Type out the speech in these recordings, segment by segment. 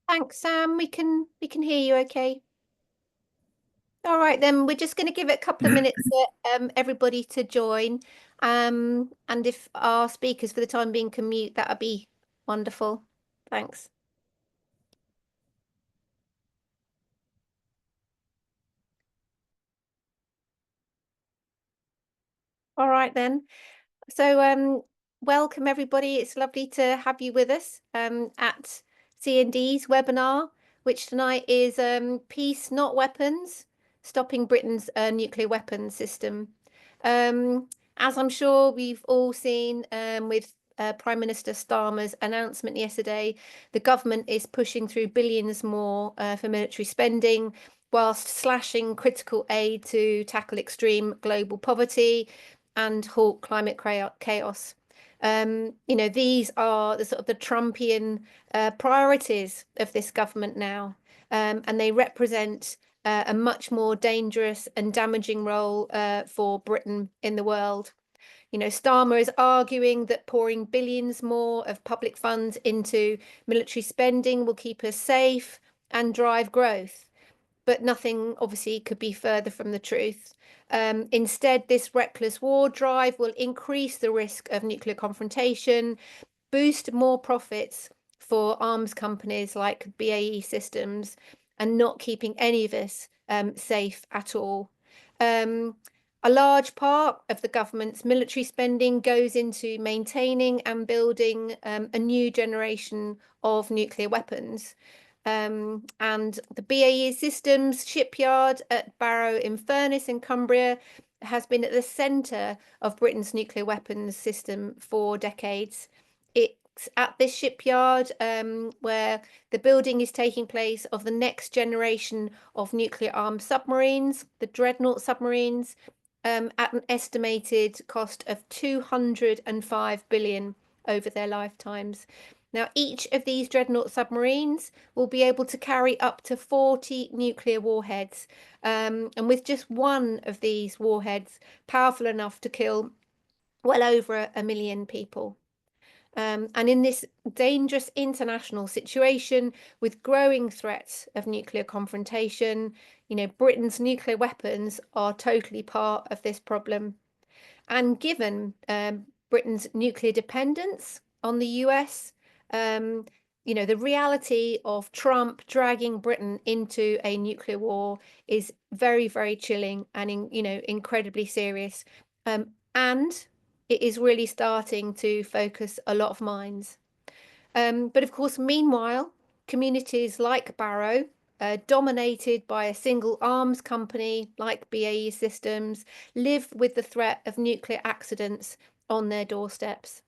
Thanks, Sam. We can hear you okay. All right, then we're just going to give it a couple of minutes for everybody to join. And if our speakers for the time being can mute, that would be wonderful. Thanks. All right then. So welcome everybody. It's lovely to have you with us at C&D's webinar, which tonight is Peace, Not Weapons, Stopping Britain's Nuclear Weapons System. As I'm sure we've all seen with Prime Minister Starmer's announcement yesterday, the government is pushing through billions more for military spending, whilst slashing critical aid to tackle extreme global poverty and halt climate chaos. These are the sort of the Trumpian priorities of this government now, and they represent a much more dangerous and damaging role for Britain in the world. Starmer is arguing that pouring billions more of public funds into military spending will keep us safe and drive growth. But nothing obviously could be further from the truth. Instead, this reckless war drive will increase the risk of nuclear confrontation, boost more profits for arms companies like BAE Systems, and not keeping any of us safe at all. A large part of the government's military spending goes into maintaining and building a new generation of nuclear weapons. And the BAE Systems shipyard at Barrow-in-Furness in Cumbria has been at the centre of Britain's nuclear weapons system for decades. It's at this shipyard where the building is taking place of the next generation of nuclear armed submarines, the Dreadnought submarines, at an estimated cost of 205 billion over their lifetimes. Now, each of these Dreadnought submarines will be able to carry up to 40 nuclear warheads. And with just one of these warheads, powerful enough to kill well over a million people. And in this dangerous international situation with growing threats of nuclear confrontation, Britain's nuclear weapons are totally part of this problem. And given Britain's nuclear dependence on the US, the reality of Trump dragging Britain into a nuclear war is very, very chilling and, incredibly serious. And it is really starting to focus a lot of minds. But of course, meanwhile, communities like Barrow, dominated by a single arms company like BAE Systems, live with the threat of nuclear accidents on their doorsteps.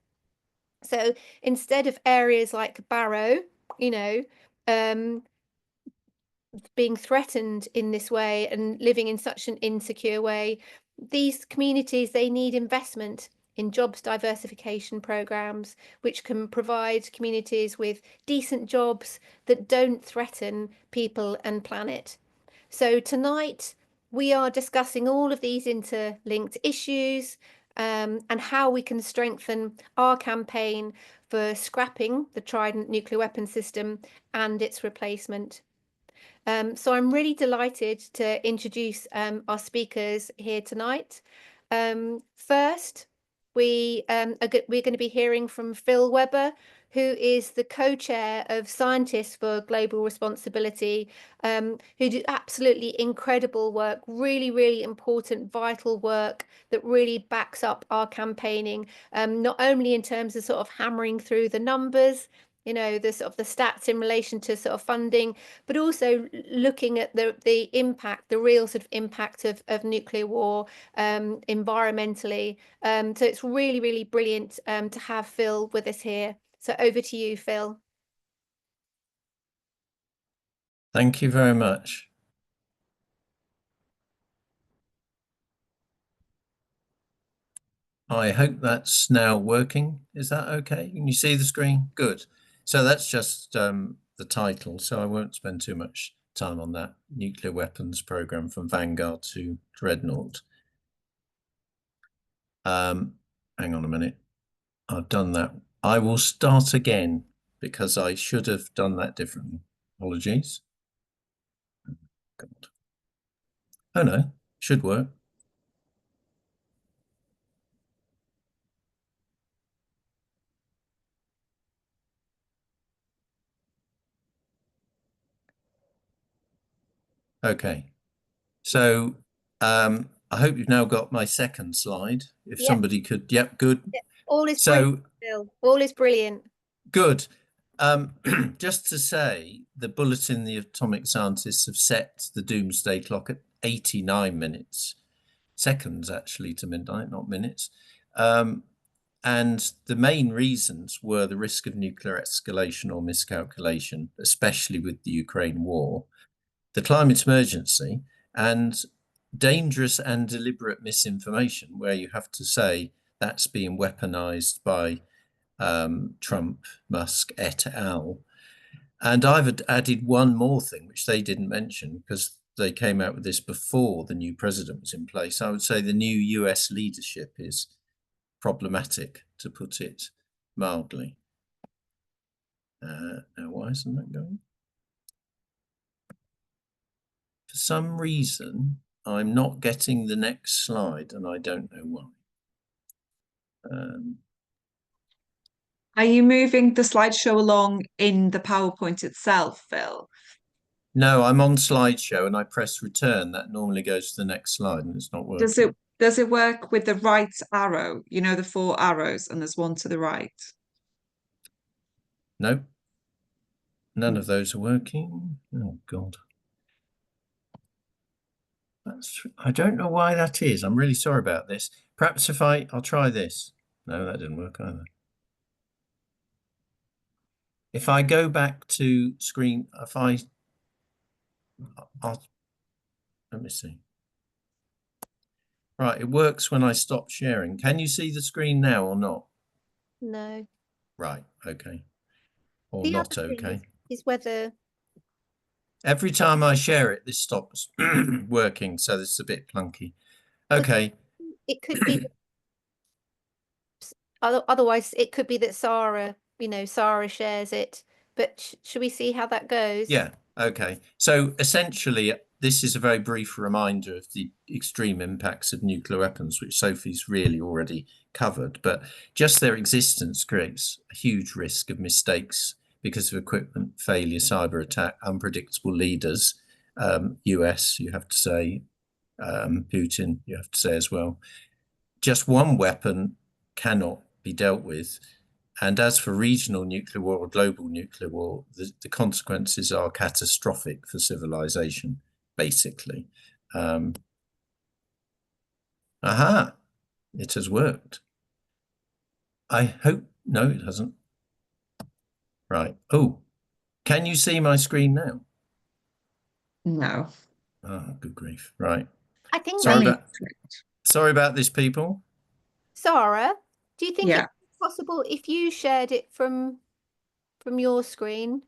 So instead of areas like Barrow, being threatened in this way and living in such an insecure way, these communities, they need investment in jobs diversification programs, which can provide communities with decent jobs that don't threaten people and planet. So tonight, we are discussing all of these interlinked issues and how we can strengthen our campaign for scrapping the Trident nuclear weapon system and its replacement. So I'm really delighted to introduce our speakers here tonight. First, we're going to be hearing from Phil Webber, who is the co-chair of Scientists for Global Responsibility, who do absolutely incredible work, really, really important, vital work that really backs up our campaigning, not only in terms of sort of hammering through the numbers, the sort of the stats in relation to sort of funding, but also looking at the impact, the real sort of impact of nuclear war environmentally. So it's really, really brilliant to have Phil with us here. So over to you, Phil. Thank you very much. I hope that's now working. Is that okay? Can you see the screen? Good. So that's just the title, so I won't spend too much time on that. Nuclear weapons program from Vanguard to Dreadnought. Hang on a minute. I've done that. I will start again because I should have done that differently. Apologies. God. Oh no, should work. Okay, so I hope you've now got my second slide. If Yep. somebody could, yep, good. Yep. All is brilliant, So Bill. All is brilliant. good. Just to say, the bulletin, the atomic scientists have set the doomsday clock at 89 minutes, seconds actually to midnight, not minutes. And the main reasons were the risk of nuclear escalation or miscalculation, especially with the Ukraine war, the climate emergency, and dangerous and deliberate misinformation, where you have to say that's being weaponized by Trump, Musk, et al. And I've added one more thing, which they didn't mention because they came out with this before the new president was in place. I would say the new US leadership is problematic, to put it mildly. Now, why isn't that going? For some reason, I'm not getting the next slide, and I don't know why. Are you moving the slideshow along in the PowerPoint itself, Phil? No, I'm on slideshow and I press return. That normally goes to the next slide and it's not working. Does it work with the right arrow? You know, the 4 arrows, and there's one to the right. Nope. None of those are working. Oh God. I don't know why that is. I'm really sorry about this. Perhaps if I'll try this. No, that didn't work either. If I go back to screen, let me see. Right, it works when I stop sharing. Can you see the screen now or not? No. Right, okay. Or The not other thing okay. is whether Every time I share it, this stops working, so this is a bit clunky. Okay. it could be otherwise it could be that Sarah, Sarah shares it. But should we see how that goes? Yeah, okay. So essentially, this is a very brief reminder of the extreme impacts of nuclear weapons, which Sophie's really already covered. But just their existence creates a huge risk of mistakes because of equipment failure, cyber attack, unpredictable leaders, US, you have to say, Putin, you have to say as well. Just one weapon cannot be dealt with. And as for regional nuclear war or global nuclear war, the consequences are catastrophic for civilization, basically. Aha, it has worked. I hope, no, it hasn't. Right. Oh, can you see my screen now? No. Oh, good grief. Right. I think Sorry about this, people. Sarah, do you think Yeah. it's possible if you shared it from your screen?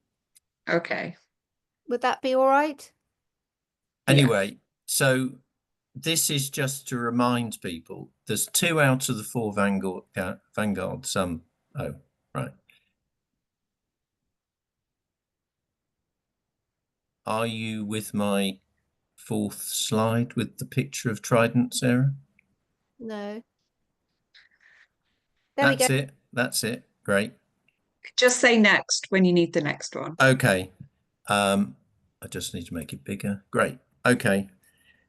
Okay. Would that be all right? Anyway, so this is just to remind people there's 2 out of the 4 Vanguard, oh, right. Are you with my 4th slide with the picture of Trident, Sarah? No. There we go. That's it. Great. Just say next when you need the next one. Okay. I just need to make it bigger. Great. Okay.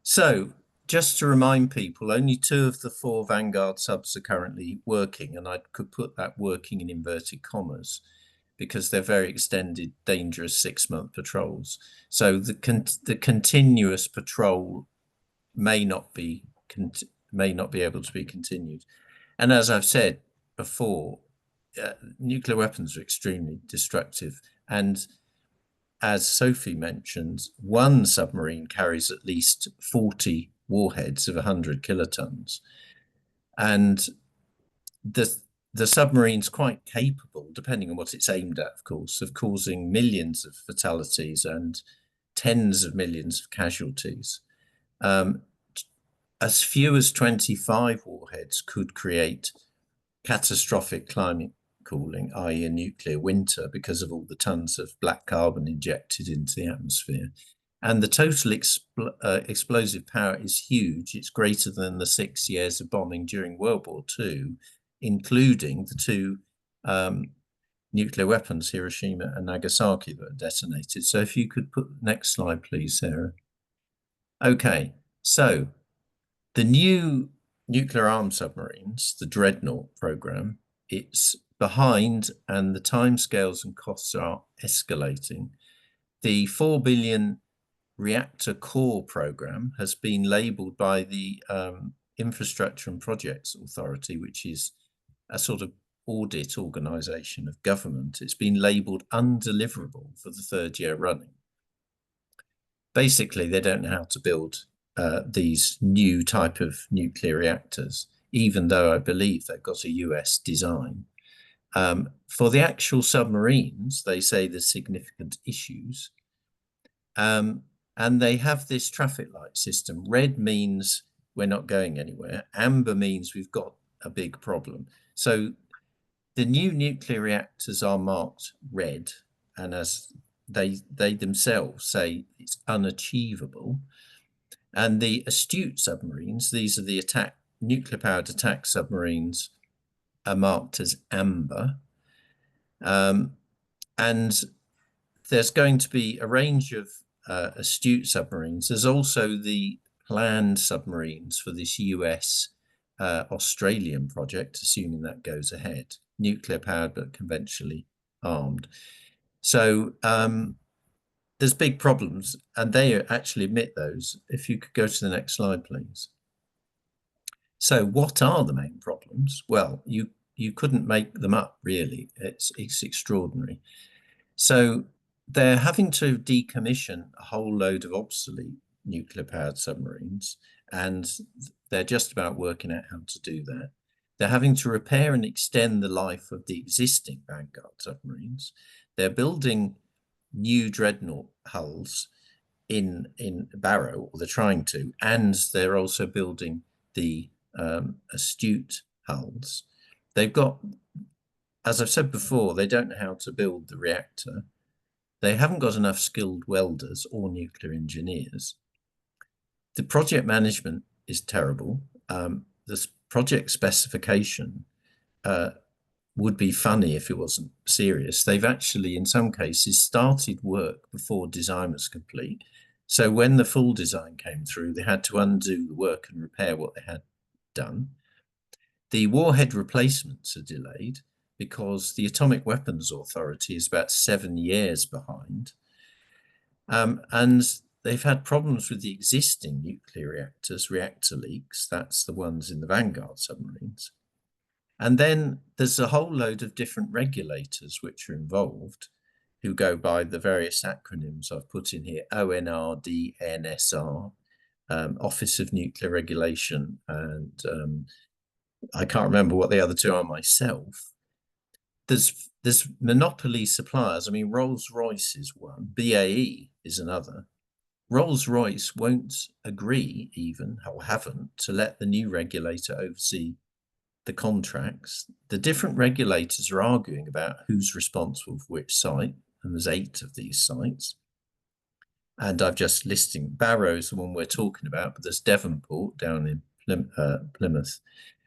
So just to remind people, only 2 of the 4 Vanguard subs are currently working, and I could put that working in inverted commas because they're very extended, dangerous 6-month patrols. So the continuous patrol may not be able to be continued. And as I've said before, nuclear weapons are extremely destructive. And as Sophie mentioned, one submarine carries at least 40 warheads of 100 kilotons. And the submarine's quite capable, depending on what it's aimed at, of course, of causing millions of fatalities and tens of millions of casualties. As few as 25 warheads could create catastrophic climate cooling, i.e. a nuclear winter, because of all the tons of black carbon injected into the atmosphere. And the total explosive power is huge. It's greater than the 6 years of bombing during World War II, including the two nuclear weapons, Hiroshima and Nagasaki, that were detonated. So if you could put the next slide, please, Sarah. Okay, so the new nuclear armed submarines, the Dreadnought program, it's behind, and the timescales and costs are escalating. The 4 billion reactor core program has been labeled by the Infrastructure and Projects Authority, which is a sort of audit organization of government. It's been labeled undeliverable for the 3rd year running. Basically, they don't know how to build these new type of nuclear reactors, even though I believe they've got a US design. For the actual submarines, they say there's significant issues. And they have this traffic light system. Red means we're not going anywhere. Amber means we've got a big problem. So the new nuclear reactors are marked red, and as they themselves say, it's unachievable. And the astute submarines, these are the nuclear-powered attack submarines, are marked as amber. And there's going to be a range of astute submarines. There's also the planned submarines for this US Australian project, assuming that goes ahead, nuclear powered but conventionally armed. So there's big problems, and they actually admit those. If you could go to the next slide, please. So what are the main problems? Well, you couldn't make them up, really. It's extraordinary. So they're having to decommission a whole load of obsolete nuclear-powered submarines, and they're just about working out how to do that. They're having to repair and extend the life of the existing Vanguard submarines. They're building new Dreadnought hulls in Barrow, or they're trying to, and they're also building the astute hulls. They've got, as I've said before, they don't know how to build the reactor. They haven't got enough skilled welders or nuclear engineers. The project management is terrible. This project specification would be funny if it wasn't serious. They've actually, in some cases, started work before design was complete. So when the full design came through, they had to undo the work and repair what they had done. The warhead replacements are delayed because the Atomic Weapons Authority is about 7 years behind. And they've had problems with the existing nuclear reactors, reactor leaks. That's the ones in the Vanguard submarines. And then there's a whole load of different regulators which are involved, who go by the various acronyms I've put in here: ONRD, NSR, Office of Nuclear Regulation, and I can't remember what the other two are myself. There's monopoly suppliers. I mean, Rolls-Royce is one, BAE is another. Rolls-Royce won't agree even, or haven't, to let the new regulator oversee the contracts. The different regulators are arguing about who's responsible for which site, and there's 8 of these sites. And I've just listing Barrow is the one we're talking about, but there's Devonport down in Plymouth.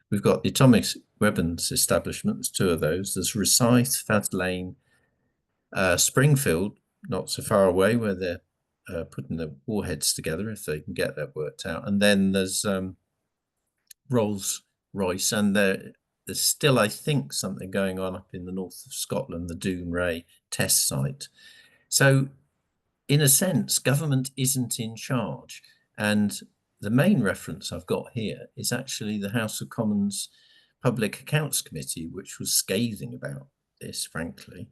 We've got the Atomic Weapons Establishment, there's 2 of those. There's Rosyth, Faslane, Springfield, not so far away, where they're putting the warheads together, if they can get that worked out. And then there's Rolls-Royce, and there's still, I think, something going on up in the north of Scotland, the Dounreay test site. So in a sense, government isn't in charge. And the main reference I've got here is actually the House of Commons Public Accounts Committee, which was scathing about this, frankly,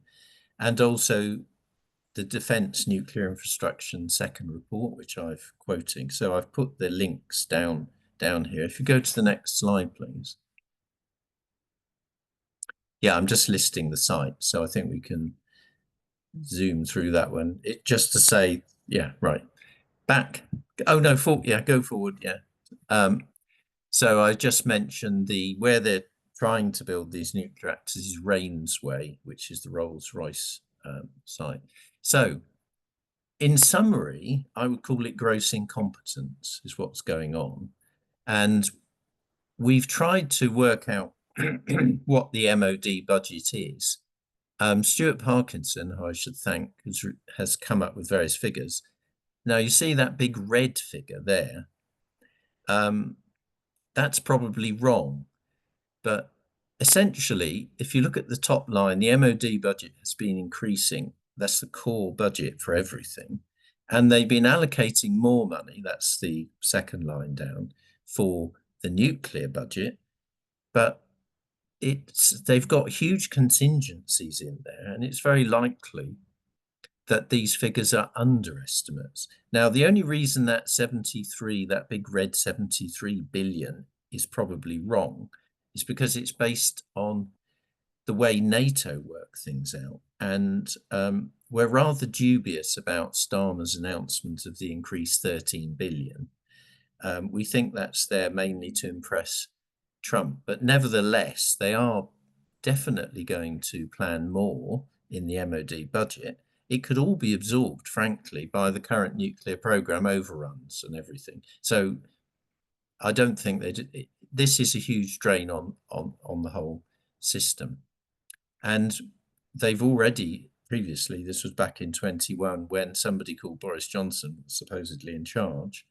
and also the Defence Nuclear Infrastructure second report, which I've quoting. So I've put the links down here. If you go to the next slide, please. Yeah, I'm just listing the site, so I think we can zoom through that one. Just to say, yeah, right. Back. Oh no, yeah, go forward. Yeah. So I just mentioned where they're trying to build these nuclear reactors is Rainsway, which is the Rolls-Royce site. So in summary, I would call it gross incompetence is what's going on. And we've tried to work out what the MOD budget is. Stuart Parkinson, who I should thank, has come up with various figures. Now you see that big red figure there. That's probably wrong. But essentially, if you look at the top line, the MOD budget has been increasing. That's the core budget for everything. And they've been allocating more money, that's the second line down, for the nuclear budget. But they've got huge contingencies in there, and it's very likely that these figures are underestimates. Now, the only reason that that big red 73 billion is probably wrong is because it's based on the way NATO work things out. And we're rather dubious about Starmer's announcement of the increased 13 billion. We think that's there mainly to impress Trump, but nevertheless, they are definitely going to plan more in the MOD budget. It could all be absorbed, frankly, by the current nuclear program overruns and everything. So I don't think this is a huge drain on the whole system. And they've already previously, this was back in 21, when somebody called Boris Johnson was supposedly in charge,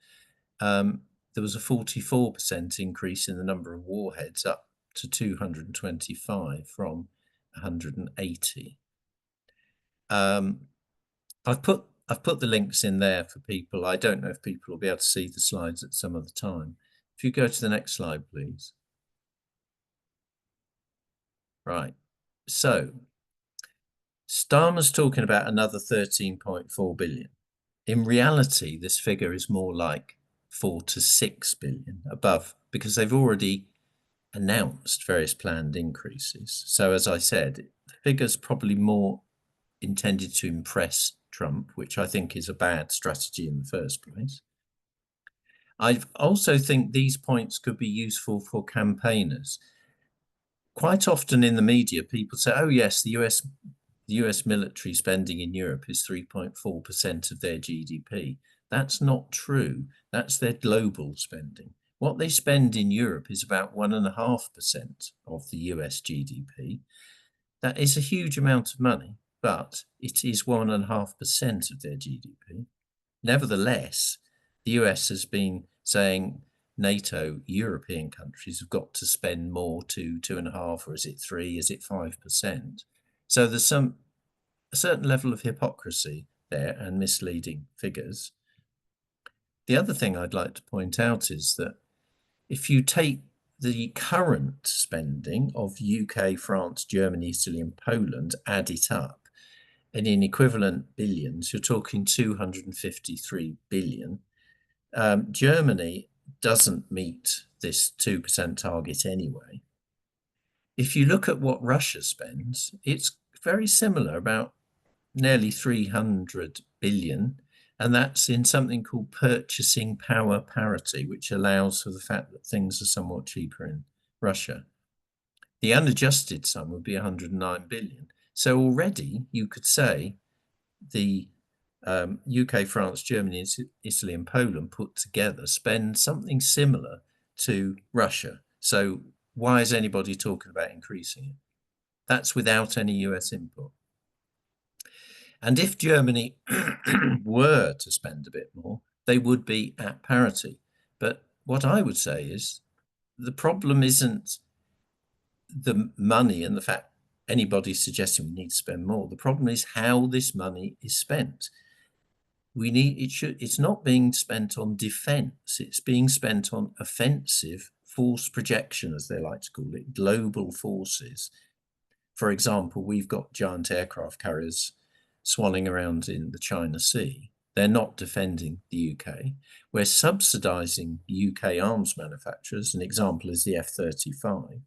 there was a 44% increase in the number of warheads, up to 225 from 180. I've put the links in there for people. I don't know if people will be able to see the slides at some other time. If you go to the next slide, please. Right. So Starmer's talking about another 13.4 billion. In reality, this figure is more like 4 to 6 billion above, because they've already announced various planned increases. So as I said, the figure's probably more intended to impress Trump, which I think is a bad strategy in the first place. I also think these points could be useful for campaigners. Quite often in the media, people say, oh yes, the US military spending in Europe is 3.4% of their GDP. That's not true. That's their global spending. What they spend in Europe is about 1.5% of the US GDP. That is a huge amount of money, but it is 1.5% of their GDP. Nevertheless, the US has been saying NATO European countries have got to spend more, 2.5, or is it 3, is it 5%? So there's a certain level of hypocrisy there and misleading figures. The other thing I'd like to point out is that if you take the current spending of UK, France, Germany, Italy, and Poland, add it up, and in equivalent billions, you're talking 253 billion. Germany doesn't meet this 2% target anyway. If you look at what Russia spends, it's very similar, about nearly 300 billion. And that's in something called purchasing power parity, which allows for the fact that things are somewhat cheaper in Russia. The unadjusted sum would be 109 billion. So already you could say the UK, France, Germany, Italy, and Poland put together spend something similar to Russia. So why is anybody talking about increasing it? That's without any US input. And if Germany were to spend a bit more, they would be at parity. But what I would say is the problem isn't the money and the fact anybody's suggesting we need to spend more. The problem is how this money is spent. It's not being spent on defense. It's being spent on offensive force projection, as they like to call it, global forces. For example, we've got giant aircraft carriers swanning around in the China Sea. They're not defending the UK. We're subsidizing UK arms manufacturers. An example is the F-35.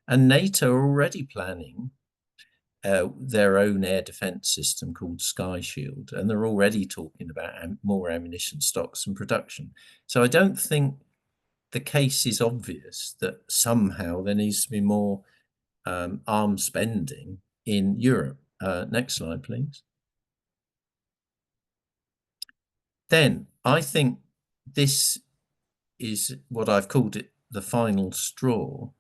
And NATO are already planning their own air defense system called Sky Shield, and they're already talking about more ammunition stocks and production. So I don't think the case is obvious that somehow there needs to be more arms spending in Europe. Next slide, please. Then I think this is what I've called it the final straw.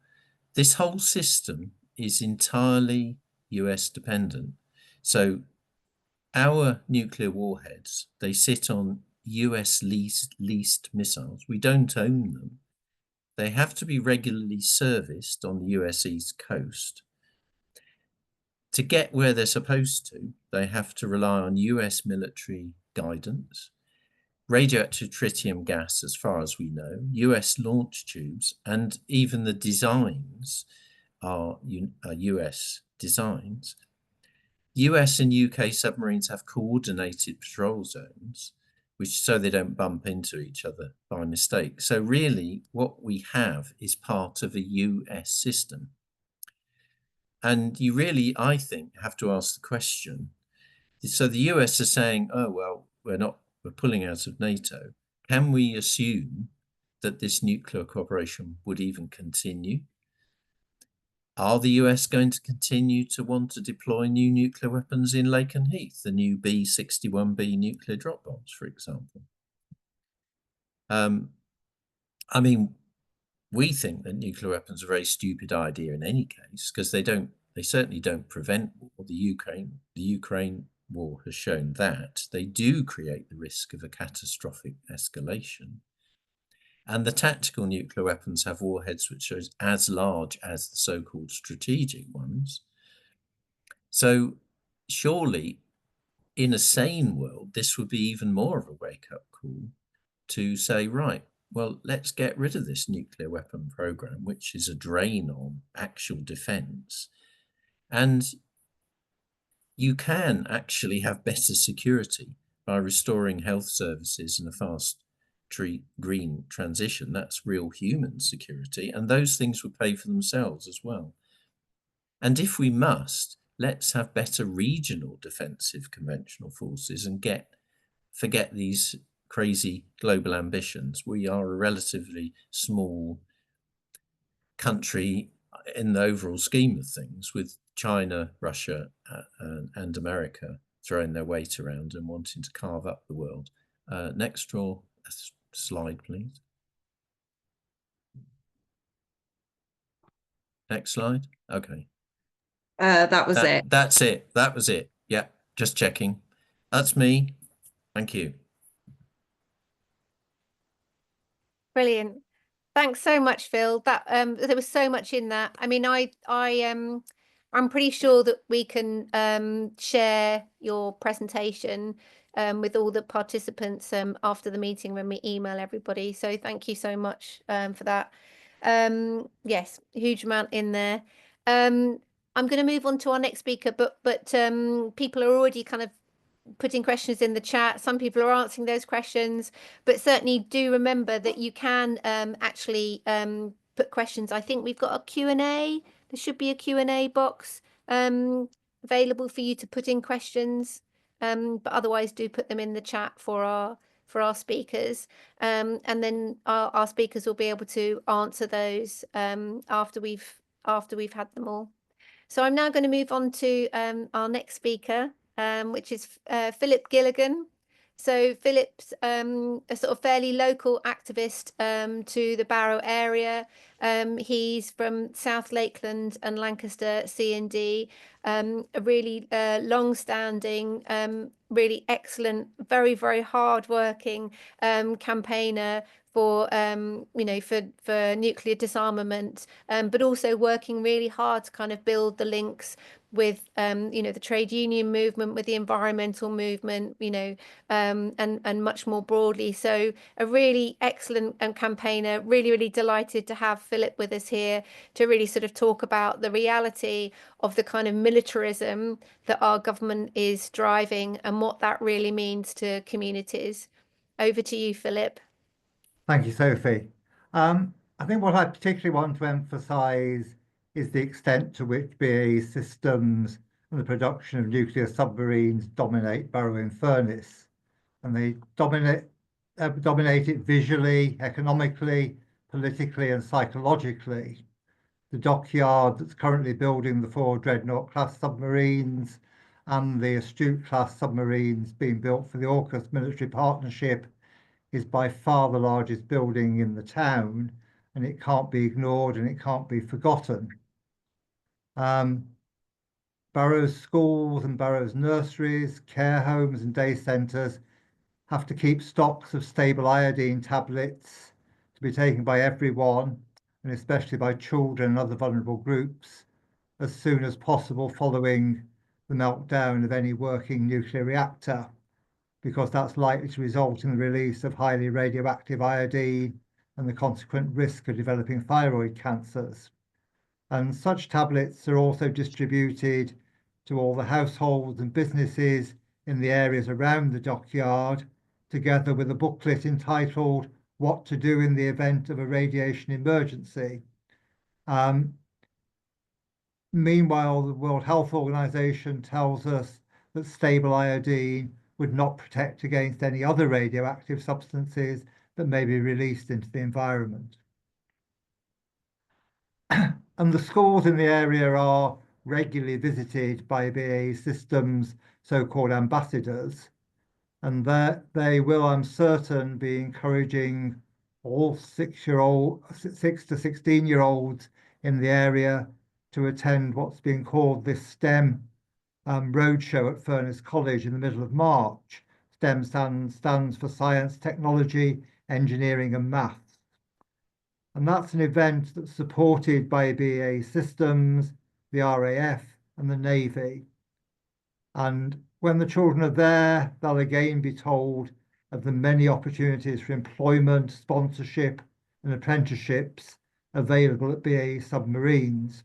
This whole system is entirely US dependent. So our nuclear warheads, they sit on US leased missiles. We don't own them. They have to be regularly serviced on the US East Coast. To get where they're supposed to, they have to rely on US military guidance, radioactive tritium gas, as far as we know, US launch tubes, and even the designs are US designs. US and UK submarines have coordinated patrol zones, which so they don't bump into each other by mistake. So really what we have is part of a US system. And you really, I think, have to ask the question. So the US are saying, oh, well, we're pulling out of NATO. Can we assume that this nuclear cooperation would even continue? Are the US going to continue to want to deploy new nuclear weapons in Lakeland Heath, the new B-61B nuclear drop bombs, for example? I mean, we think that nuclear weapons are a very stupid idea in any case, because they certainly don't prevent war. The Ukraine war has shown that. They do create the risk of a catastrophic escalation. And the tactical nuclear weapons have warheads which are as large as the so-called strategic ones. So surely, in a sane world, this would be even more of a wake-up call to say, right, well, let's get rid of this nuclear weapon program, which is a drain on actual defense. And you can actually have better security by restoring health services and a fast green transition. That's real human security, and those things would pay for themselves as well. And if we must, let's have better regional defensive conventional forces and forget these crazy global ambitions. We are a relatively small country in the overall scheme of things, with China, Russia, and America throwing their weight around and wanting to carve up the world. Next slide, please. Next slide. Okay. That was it. That's it. That was it. Yeah, just checking. That's me. Thank you. Brilliant. Thanks so much, Phil. That there was so much in that. I mean, I'm pretty sure that we can share your presentation with all the participants after the meeting when we email everybody. So thank you so much for that. Yes, huge amount in there. I'm going to move on to our next speaker, but people are already kind of putting questions in the chat. Some people are answering those questions, but certainly do remember that you can actually put questions. I think we've got a Q&A. There should be a Q&A box available for you to put in questions, but otherwise do put them in the chat for our speakers, and then our speakers will be able to answer those after we've had them all. So I'm now going to move on to our next speaker, which is Philip Gilligan. So Philip's a sort of fairly local activist to the Barrow area. He's from South Lakeland and Lancaster C&D, a really long-standing, really excellent, very, very hard-working campaigner for for nuclear disarmament, but also working really hard to kind of build the links with the trade union movement, with the environmental movement, and much more broadly. So a really excellent campaigner. Really delighted to have Philip with us here to really sort of talk about the reality of the kind of militarism that our government is driving and what that really means to communities. Over to you, Philip. Thank you, Sophie. I think what I particularly want to emphasise is the extent to which BAE Systems and the production of nuclear submarines dominate Barrow-in-Furness. And they dominate it visually, economically, politically and psychologically. The dockyard that's currently building the 4 Dreadnought class submarines and the Astute class submarines being built for the AUKUS military partnership is by far the largest building in the town, and it can't be ignored and it can't be forgotten. Barrow's schools and Barrow's nurseries, care homes and day centres have to keep stocks of stable iodine tablets to be taken by everyone, and especially by children and other vulnerable groups, as soon as possible following the meltdown of any working nuclear reactor, because that's likely to result in the release of highly radioactive iodine and the consequent risk of developing thyroid cancers. And such tablets are also distributed to all the households and businesses in the areas around the dockyard, together with a booklet entitled What to Do in the Event of a Radiation Emergency. Meanwhile, the World Health Organization tells us that stable iodine would not protect against any other radioactive substances that may be released into the environment. And the schools in the area are regularly visited by BAE Systems so-called ambassadors, and they will, I'm certain, be encouraging all 6 to 16-year-olds in the area to attend what's being called this STEM roadshow at Furness College in the middle of March. STEM stands for Science, Technology, Engineering and Maths. And that's an event that's supported by BAE Systems, the RAF and the Navy. And when the children are there, they'll again be told of the many opportunities for employment, sponsorship and apprenticeships available at BAE Submarines,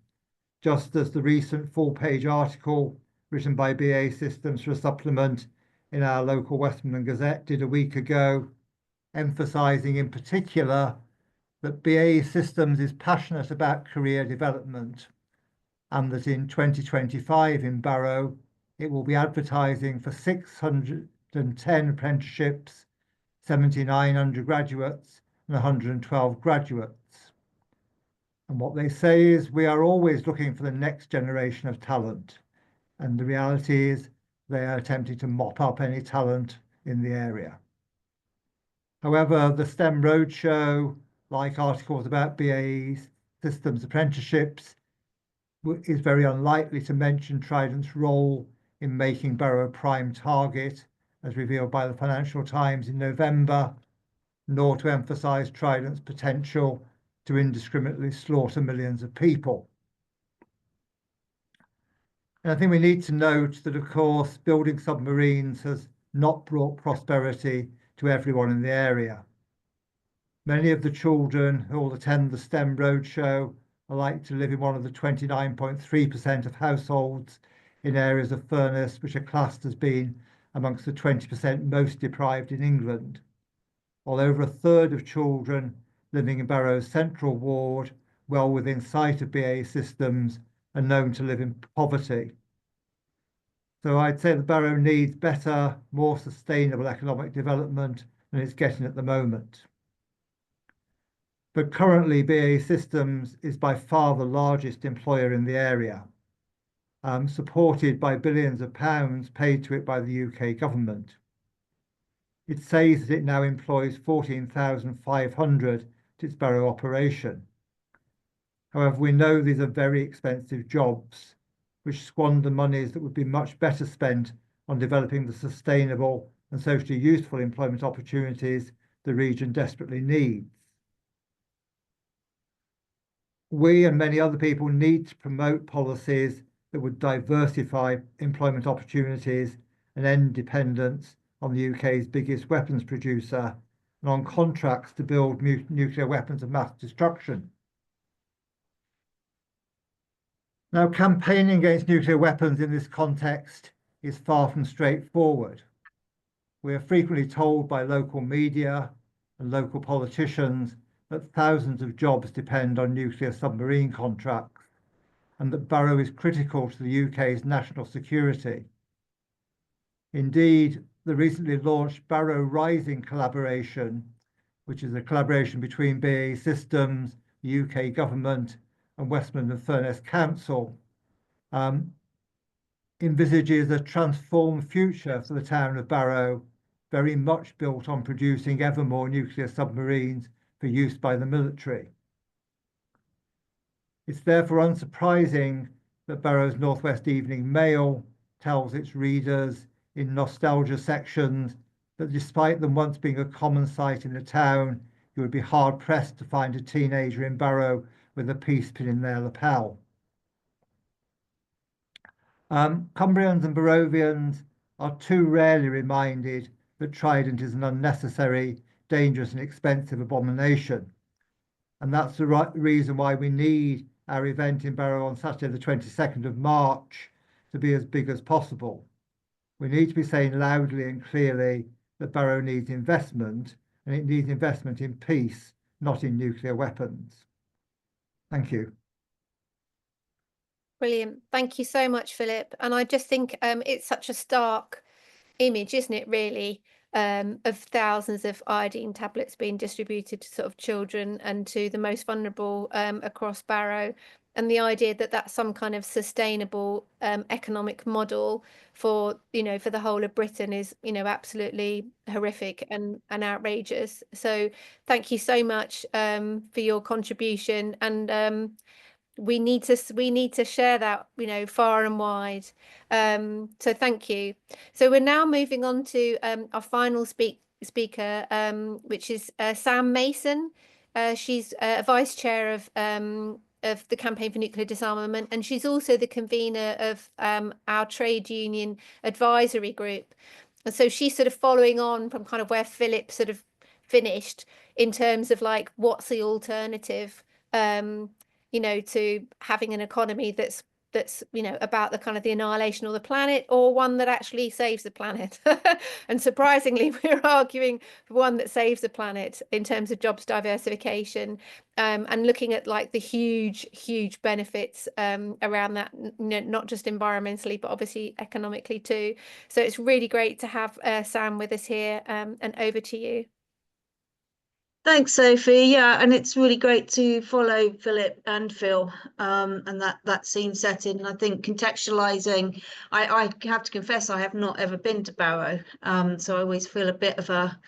just as the recent full-page article written by BAE Systems for a supplement in our local Westmorland Gazette did a week ago, emphasising in particular that BAE Systems is passionate about career development, and that in 2025 in Barrow, it will be advertising for 610 apprenticeships, 79 undergraduates and 112 graduates. And what they say is, we are always looking for the next generation of talent. And the reality is they are attempting to mop up any talent in the area. However, the STEM Roadshow, like articles about BAE Systems apprenticeships, is very unlikely to mention Trident's role in making Barrow a prime target, as revealed by the Financial Times in November, nor to emphasise Trident's potential to indiscriminately slaughter millions of people. And I think we need to note that, of course, building submarines has not brought prosperity to everyone in the area. Many of the children who will attend the STEM Roadshow are likely to live in one of the 29.3% of households in areas of Furness which are classed as being amongst the 20% most deprived in England, while over a third of children living in Barrow's central ward, well within sight of BAE Systems, are known to live in poverty. So I'd say that Barrow needs better, more sustainable economic development than it's getting at the moment. But currently, BAE Systems is by far the largest employer in the area, supported by billions of pounds paid to it by the UK government. It says that it now employs 14,500 to its Barrow operation. However, we know these are very expensive jobs, which squander monies that would be much better spent on developing the sustainable and socially useful employment opportunities the region desperately needs. We and many other people need to promote policies that would diversify employment opportunities and end dependence on the UK's biggest weapons producer and on contracts to build nuclear weapons of mass destruction. Now, campaigning against nuclear weapons in this context is far from straightforward. We are frequently told by local media and local politicians that thousands of jobs depend on nuclear submarine contracts, and that Barrow is critical to the UK's national security. Indeed, the recently launched Barrow Rising collaboration which is a collaboration between BAE Systems, the UK government, and Westmoreland-Furness Council, envisages a transformed future for the town of Barrow, very much built on producing ever more nuclear submarines for use by the military. It's therefore unsurprising that Barrow's Northwest Evening Mail tells its readers in nostalgia sections that despite them once being a common sight in the town, you would be hard-pressed to find a teenager in Barrow with a peace pin in their lapel. Cumbrians and Barrovians are too rarely reminded that Trident is an unnecessary, dangerous and expensive abomination. And that's the reason why we need our event in Barrow on Saturday the 22nd of March to be as big as possible. We need to be saying loudly and clearly that Barrow needs investment, and it needs investment in peace, not in nuclear weapons. Thank you. Brilliant. Thank you so much, Philip. And I just think it's such a stark image, isn't it, really, of thousands of iodine tablets being distributed to sort of children and to the most vulnerable across Barrow. And the idea that that's some kind of sustainable economic model for, for the whole of Britain is, absolutely horrific and outrageous. So thank you so much for your contribution. And we need to share that, far and wide. So thank you. So we're now moving on to our final speaker, which is Sam Mason. She's a vice chair of the Campaign for Nuclear Disarmament, and she's also the convener of our trade union advisory group. And so she's sort of following on from kind of where Philip sort of finished in terms of like, what's the alternative, to having an economy that's about the kind of the annihilation of the planet, or one that actually saves the planet. And surprisingly, we're arguing for one that saves the planet in terms of jobs diversification, and looking at like the huge benefits around that, not just environmentally, but obviously economically too. So it's really great to have Sam with us here, and over to you. Thanks, Sophie. Yeah, and it's really great to follow Philip and Phil, and that scene setting. I think contextualizing, I have to confess I have not ever been to Barrow, so I always feel a bit of a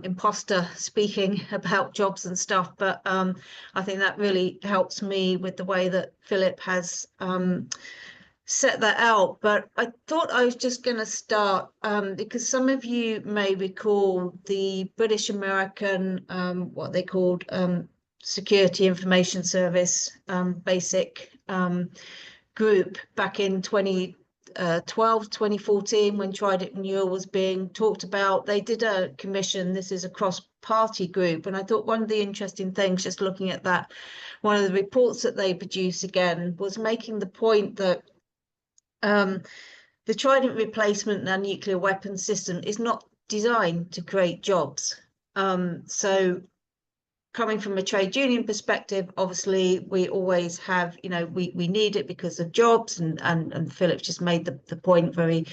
imposter speaking about jobs and stuff. But I think that really helps me with the way that Philip has set that out. But I thought I was just going to start because some of you may recall the British American, what they called Security Information Service basic group back in 2012, 2014, when Trident Renewal was being talked about. They did a commission. This is a cross-party group. And I thought one of the interesting things, just looking at that, one of the reports that they produced again was making the point that the Trident replacement and nuclear weapons system is not designed to create jobs. So coming from a trade union perspective, obviously we always have, we need it because of jobs, and Philip just made the point very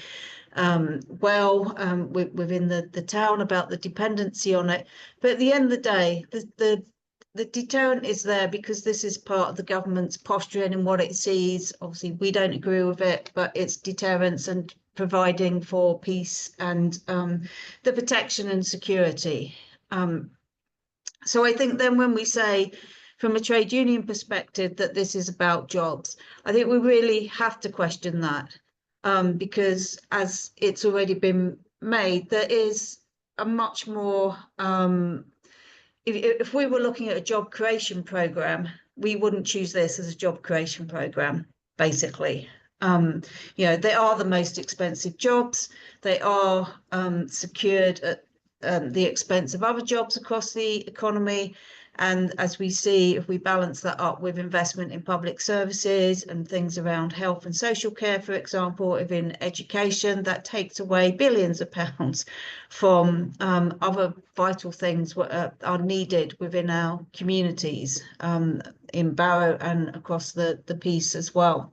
well within the town about the dependency on it. But at the end of the day, the deterrent is there because this is part of the government's posturing and what it sees. Obviously, we don't agree with it, but it's deterrence and providing for peace and the protection and security. So I think then when we say from a trade union perspective that this is about jobs, I think we really have to question that, because as it's already been made, there is a much more if we were looking at a job creation program, we wouldn't choose this as a job creation program, basically. They are the most expensive jobs. They are secured at the expense of other jobs across the economy. And as we see, if we balance that up with investment in public services and things around health and social care, for example, if in education, that takes away billions of pounds from other vital things that are needed within our communities in Barrow and across the piece as well.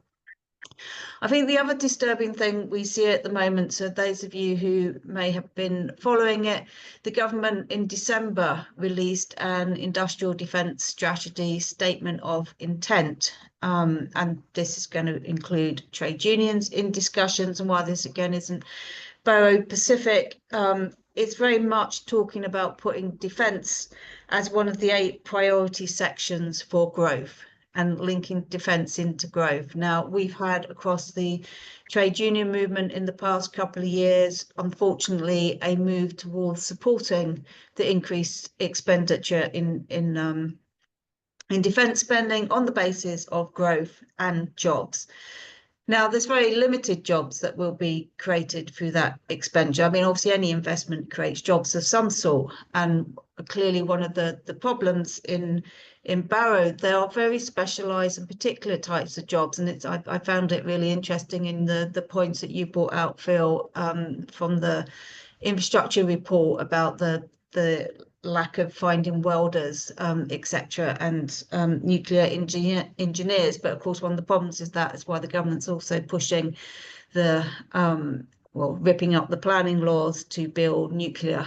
I think the other disturbing thing we see at the moment, so those of you who may have been following it, the government in December released an industrial defence strategy statement of intent. And this is going to include trade unions in discussions. And while this again isn't Barrow Pacific, it's very much talking about putting defence as one of the 8 priority sections for growth and linking defence into growth. Now, we've had across the trade union movement in the past couple of years, unfortunately, a move towards supporting the increased expenditure in defence spending on the basis of growth and jobs. Now, there's very limited jobs that will be created through that expenditure. I mean, obviously, any investment creates jobs of some sort. And clearly, one of the problems in Barrow, there are very specialised and particular types of jobs. And I found it really interesting in the points that you brought out, Phil, from the infrastructure report about the lack of finding welders, etc., and nuclear engineers. But of course, one of the problems is that's why the government's also pushing the ripping up the planning laws to build nuclear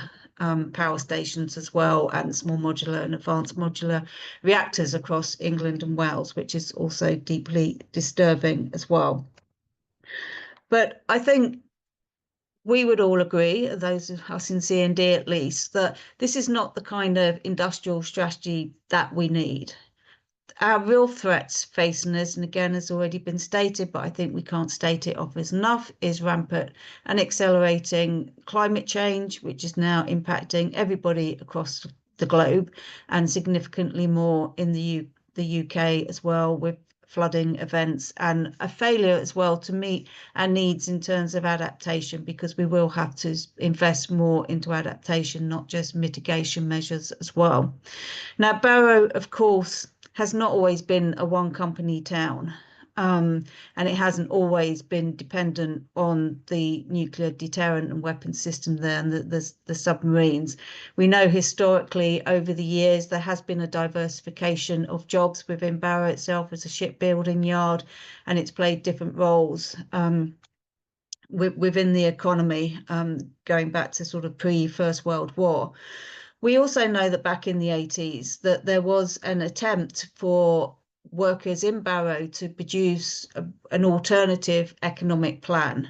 power stations as well, and small modular and advanced modular reactors across England and Wales, which is also deeply disturbing as well. But I think we would all agree, those of us in C&D at least, that this is not the kind of industrial strategy that we need. Our real threats facing us, and again, has already been stated, but I think we can't state it often enough, is rampant and accelerating climate change, which is now impacting everybody across the globe, and significantly more in the UK as well, with flooding events, and a failure as well to meet our needs in terms of adaptation, because we will have to invest more into adaptation, not just mitigation measures as well. Now, Barrow, of course, has not always been a one company town, and it hasn't always been dependent on the nuclear deterrent and weapon system there and the submarines. We know historically over the years there has been a diversification of jobs within Barrow itself as a shipbuilding yard, and it's played different roles within the economy, going back to sort of pre-First World War. We also know that back in the 80s that there was an attempt for workers in Barrow to produce an alternative economic plan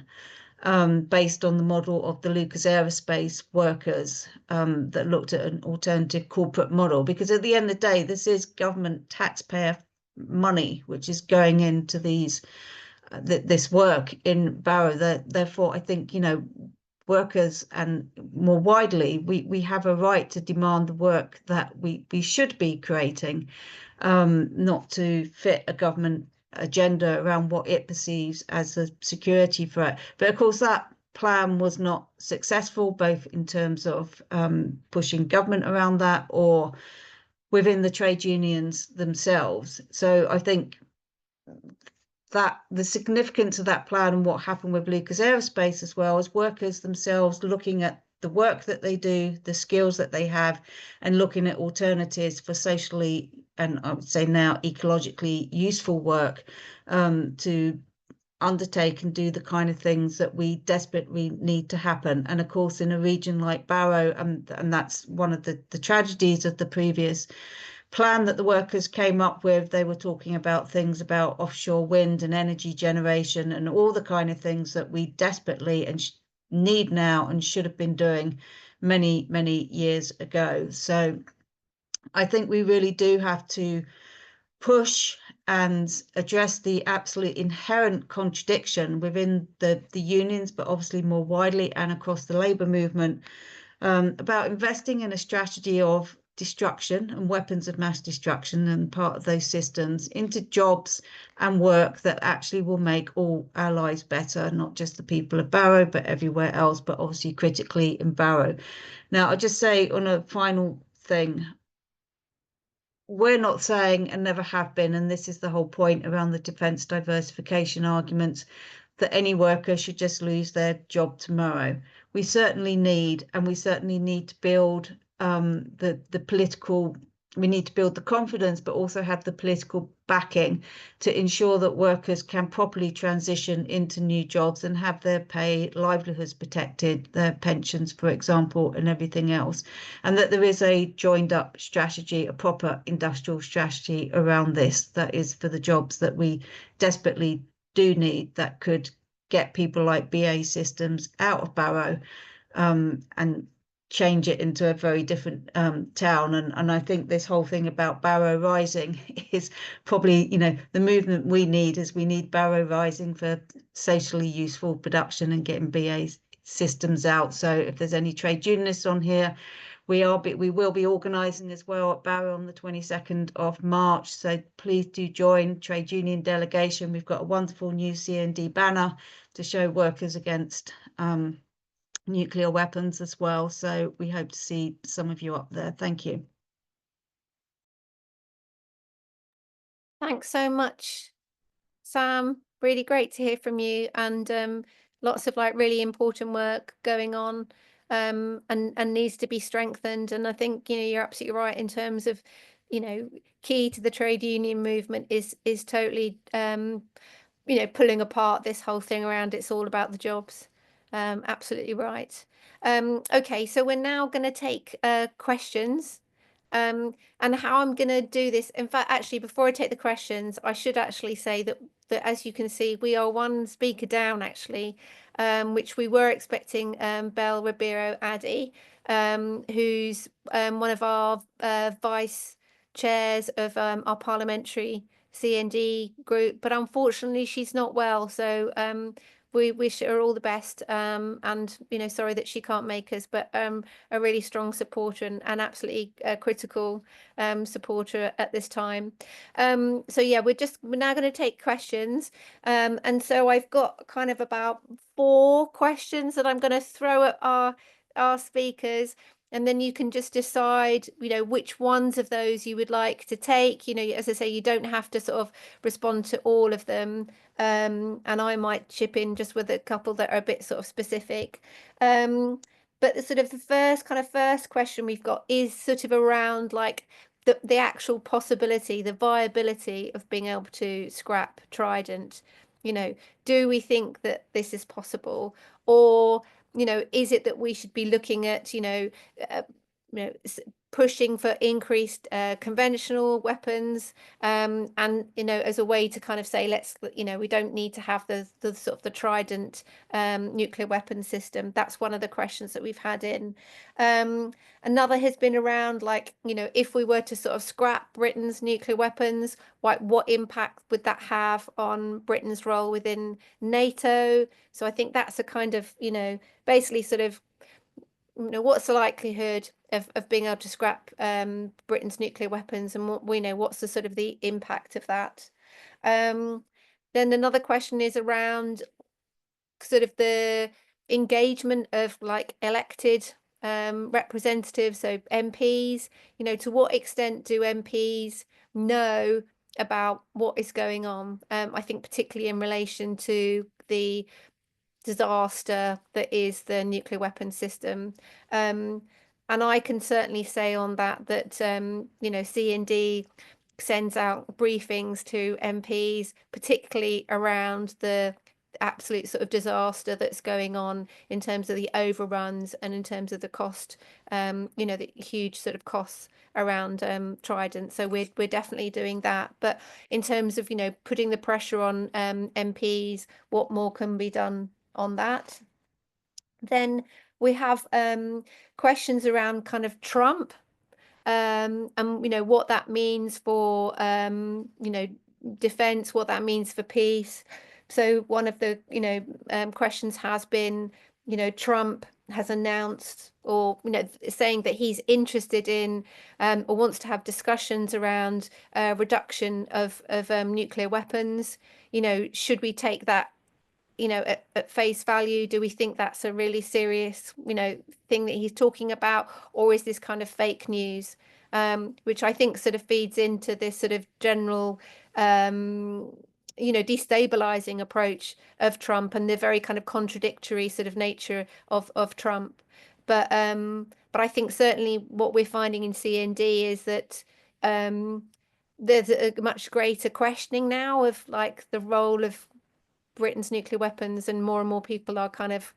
based on the model of the Lucas Aerospace workers, that looked at an alternative corporate model, because at the end of the day, this is government taxpayer money which is going into this work in Barrow. Therefore, I think, workers, and more widely, we have a right to demand the work that we should be creating, not to fit a government agenda around what it perceives as a security threat. But of course, that plan was not successful, both in terms of pushing government around that or within the trade unions themselves. So I think that the significance of that plan and what happened with Lucas Aerospace as well, as workers themselves looking at the work that they do, the skills that they have, and looking at alternatives for socially, and I would say now ecologically useful work, to undertake and do the kind of things that we desperately need to happen. And of course, in a region like Barrow, and that's one of the tragedies of the previous plan that the workers came up with, they were talking about things about offshore wind and energy generation and all the kind of things that we desperately and need now and should have been doing many, many years ago. So I think we really do have to push and address the absolute inherent contradiction within the unions, but obviously more widely and across the labour movement, about investing in a strategy of destruction and weapons of mass destruction and part of those systems into jobs and work that actually will make all our lives better, not just the people of Barrow, but everywhere else, but obviously critically in Barrow. Now, I'll just say on a final thing, we're not saying, and never have been, and this is the whole point around the defence diversification arguments, that any worker should just lose their job tomorrow. We certainly need to build the political we need to build the confidence, but also have the political backing to ensure that workers can properly transition into new jobs and have their pay, livelihoods protected, their pensions, for example, and everything else. And that there is a joined up strategy, a proper industrial strategy around this that is for the jobs that we desperately do need, that could get people like BAE Systems out of Barrow and change it into a very different town. And I think this whole thing about Barrow rising is probably, you know, the movement we need is we need Barrow rising for socially useful production and getting BAE Systems out. So if there's any trade unionists on here, we will be organising as well at Barrow on the 22nd of March. So please do join trade union delegation. We've got a wonderful new CND banner to show workers against nuclear weapons as well. So we hope to see some of you up there. Thank you. Thanks so much, Sam. Really great to hear from you, and lots of like really important work going on and needs to be strengthened. And I think, you know, you're absolutely right in terms of, you know, key to the trade union movement is totally you know, pulling apart this whole thing around it's all about the jobs. Absolutely right. Okay, so we're now going to take questions. And how I'm going to do this, in fact, actually, before I take the questions, I should actually say that as you can see, we are one speaker down, actually, which we were expecting Belle Ribeiro Addy, who's one of our vice chairs of our parliamentary CND group, but unfortunately she's not well, so we wish her all the best, and you know, sorry that she can't make us, but a really strong supporter and absolutely critical supporter at this time. So yeah, we're now going to take questions, and so I've got kind of about 4 questions that I'm going to throw at our speakers. And then you can just decide, you know, which ones of those you would like to take. You know, as I say, you don't have to sort of respond to all of them. And I might chip in just with a couple that are a bit sort of specific. But the sort of the first question we've got is sort of around like the actual possibility, the viability of being able to scrap Trident. You know, do we think that this is possible? Or, you know, is it that we should be looking at, pushing for increased conventional weapons, and, you know, as a way to kind of say, let's, you know, we don't need to have the sort of the Trident nuclear weapon system. That's one of the questions that we've had in. Another has been around, like, you know, if we were to sort of scrap Britain's nuclear weapons, what impact would that have on Britain's role within NATO? So I think that's a kind of, you know, basically sort of, you know, what's the likelihood of being able to scrap Britain's nuclear weapons, and what we know, what's the sort of the impact of that? Then another question is around sort of the engagement of like elected representatives, so MPs. You know, to what extent do MPs know about what is going on? I think particularly in relation to the disaster that is the nuclear weapon system. And I can certainly say on that you know, CND sends out briefings to MPs, particularly around the absolute sort of disaster that's going on in terms of the overruns and in terms of the cost, you know, the huge sort of costs around Trident. So we're definitely doing that. But in terms of, you know, putting the pressure on MPs, what more can be done on that? Then we have questions around kind of Trump, and you know, what that means for you know, defense, what that means for peace. So one of the, you know, questions has been, you know, Trump has announced, or, you know, saying that he's interested in or wants to have discussions around reduction of nuclear weapons. You know, should we take that, you know, at face value? Do we think that's a really serious, you know, thing that he's talking about, or is this kind of fake news? Which I think sort of feeds into this sort of general, you know, destabilizing approach of Trump and the very kind of contradictory sort of nature of Trump. But I think certainly what we're finding in CND is that, there's a much greater questioning now of like the role of Britain's nuclear weapons, and more people are kind of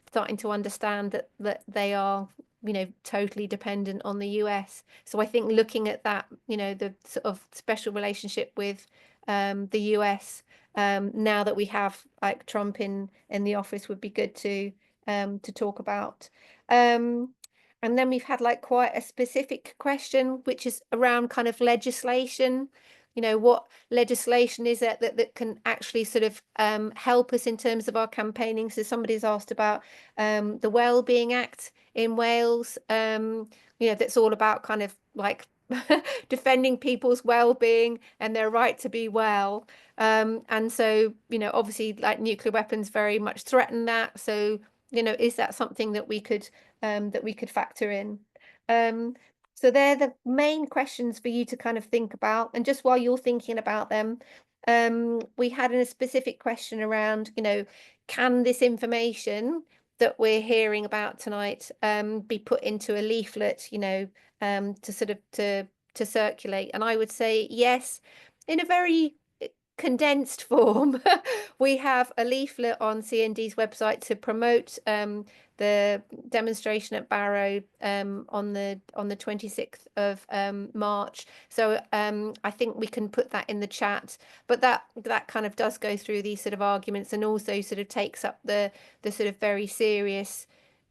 starting to understand that they are, you know, totally dependent on the US. So I think looking at that, you know, the sort of special relationship with the US now that we have like Trump in the office would be good to talk about. And then we've had like quite a specific question, which is around kind of legislation. You know, what legislation is it that can actually sort of help us in terms of our campaigning? So somebody's asked about the Wellbeing Act in Wales, you know, that's all about kind of like defending people's well-being and their right to be well. And so, you know, obviously like nuclear weapons very much threaten that. So, you know, is that something that we could factor in? So they're the main questions for you to kind of think about. And just while you're thinking about them, we had a specific question around, you know, can this information that we're hearing about tonight be put into a leaflet, you know, to sort of to circulate? And I would say yes, in a very condensed form. We have a leaflet on CND's website to promote the demonstration at Barrow on the 26th of March. So I think we can put that in the chat, but that kind of does go through these sort of arguments, and also sort of takes up the sort of very serious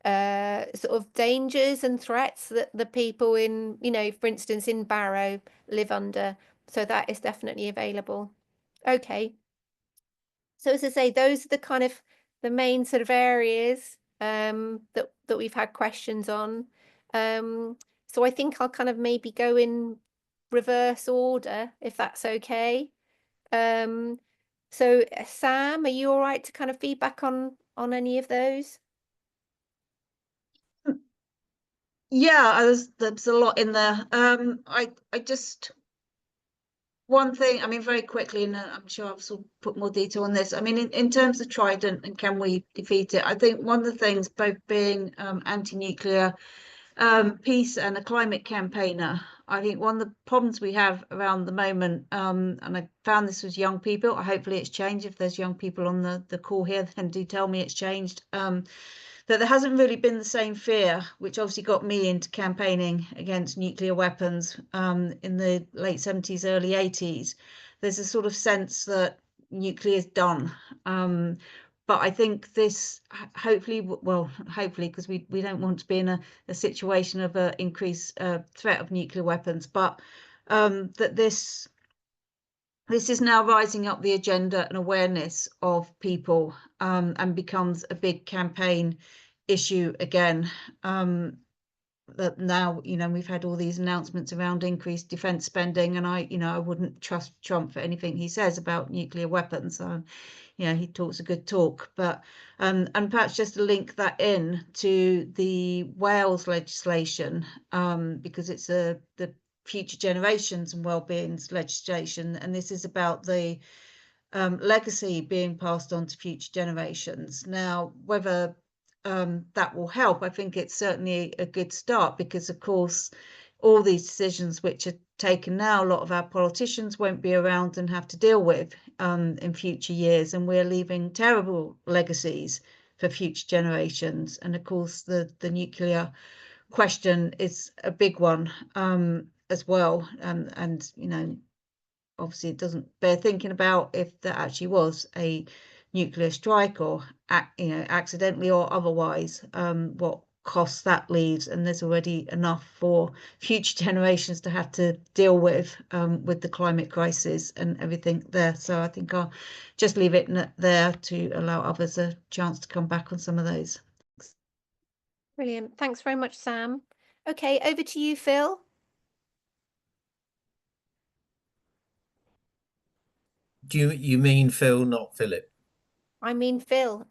sort of dangers and threats that the people in, you know, for instance, in Barrow live under. So that is definitely available. Okay. So as I say, those are the kind of the main sort of areas that we've had questions on. So I think I'll kind of maybe go in reverse order, if that's okay. So Sam, are you all right to kind of feedback on any of those? Yeah, there's a lot in there. I just one thing, I mean, very quickly, and I'm sure I've sort of put more detail on this. I mean, in terms of Trident and can we defeat it, I think one of the things, both being anti-nuclear peace and a climate campaigner, I think one of the problems we have around the moment, and I found this with young people, hopefully it's changed. If there's young people on the call here, then do tell me it's changed. That there hasn't really been the same fear, which obviously got me into campaigning against nuclear weapons in the late 70s, early 80s. There's a sort of sense that nuclear is done. But I think this hopefully, because we don't want to be in a situation of an increased threat of nuclear weapons, but that this is now rising up the agenda and awareness of people and becomes a big campaign issue again. That now, you know, we've had all these announcements around increased defense spending, and I wouldn't trust Trump for anything he says about nuclear weapons. You know, he talks a good talk, but and perhaps just to link that in to the Wales legislation, because it's the Future Generations and Wellbeing's legislation, and this is about the legacy being passed on to future generations. Now, whether that will help, I think it's certainly a good start, because of course all these decisions which are taken now, a lot of our politicians won't be around and have to deal with in future years, and we're leaving terrible legacies for future generations. And of course the nuclear question is a big one as well, and you know, obviously it doesn't bear thinking about if there actually was a nuclear strike, or you know, accidentally or otherwise, what costs that leaves. And there's already enough for future generations to have to deal with the climate crisis and everything there. So I think I'll just leave it there to allow others a chance to come back on some of those. Brilliant. Thanks very much, Sam. Okay, over to you, Phil. Do you mean Phil, not Philip? I mean Phil.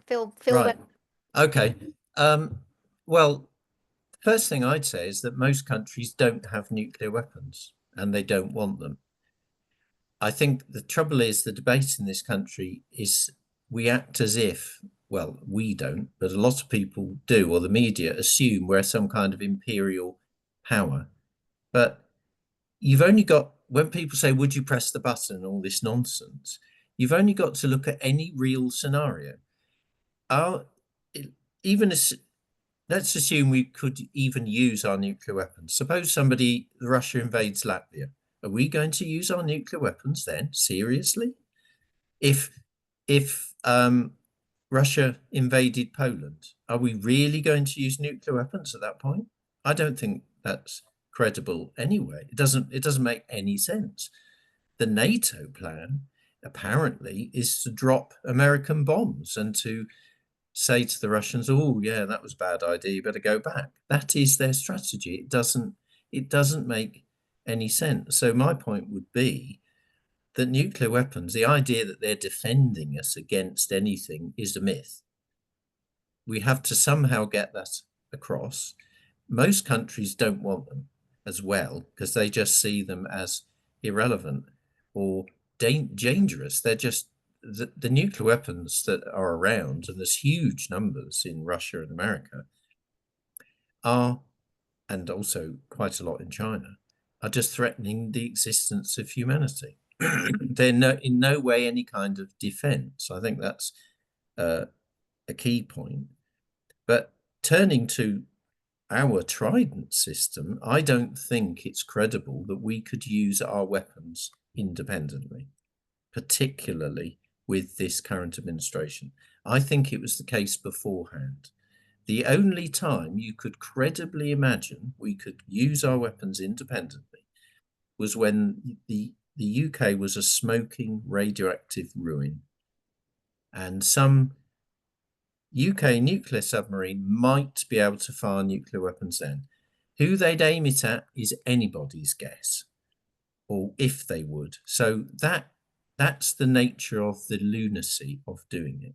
Right. Okay. Well, first thing I'd say is that most countries don't have nuclear weapons, and they don't want them. I think the trouble is, the debate in this country is we act as if, well, we don't, but a lot of people do, or the media assume we're some kind of imperial power. But you've only got, when people say, would you press the button and all this nonsense, you've only got to look at any real scenario. Even as, let's assume we could even use our nuclear weapons. Suppose Russia invades Latvia. Are we going to use our nuclear weapons then? Seriously? If Russia invaded Poland, are we really going to use nuclear weapons at that point? I don't think that's credible anyway. It doesn't make any sense. The NATO plan apparently is to drop American bombs and to say to the Russians, oh yeah, that was a bad idea, you better go back. That is their strategy. It doesn't make any sense. So my point would be that nuclear weapons, the idea that they're defending us against anything, is a myth. We have to somehow get that across. Most countries don't want them as well, because they just see them as irrelevant or dangerous. They're just the nuclear weapons that are around, and there's huge numbers in Russia and America, and also quite a lot in China, are just threatening the existence of humanity. They're in no way any kind of defense. I think that's a key point. But turning to our Trident system, I don't think it's credible that we could use our weapons independently, particularly with this current administration. I think it was the case beforehand. The only time you could credibly imagine we could use our weapons independently was when the UK was a smoking radioactive ruin, and some UK nuclear submarine might be able to fire nuclear weapons then. Who they'd aim it at is anybody's guess, or if they would. So that's the nature of the lunacy of doing it.